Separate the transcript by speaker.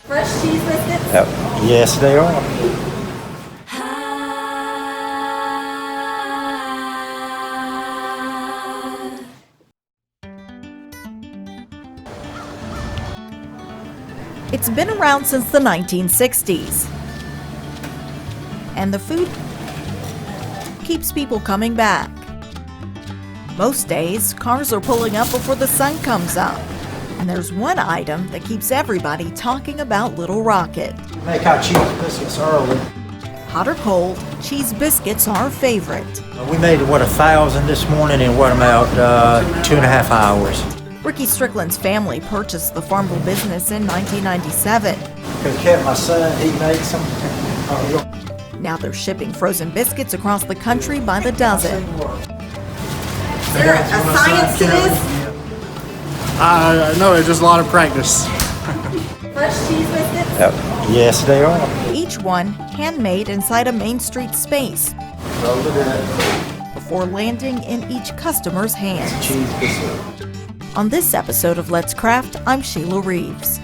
Speaker 1: Fresh cheese biscuits?
Speaker 2: Yep. Yes, they are.
Speaker 1: It's been around since the 1960s. And the food keeps people coming back. Most days, cars are pulling up before the sun comes up. And there's one item that keeps everybody talking about Little Rocket.
Speaker 2: Make our cheese biscuits early.
Speaker 1: Hot or cold, cheese biscuits are a favorite.
Speaker 2: We made, 1,000 this morning in about 2.5 hours.
Speaker 1: Ricky Strickland's family purchased the Farmville business in 1997.
Speaker 2: Because Kevin, my son, he makes them.
Speaker 1: Now they're shipping frozen biscuits across the country by the dozen.
Speaker 3: Is there a science to this?
Speaker 4: No, it's just a lot of practice.
Speaker 1: Fresh cheese biscuits?
Speaker 2: Yep. Yes, they are.
Speaker 1: Each one handmade inside a Main Street space
Speaker 2: Roll it in.
Speaker 1: before landing in each customer's hands.
Speaker 2: Cheese biscuit.
Speaker 1: On this episode of Let's Craft, I'm Shayla Reaves.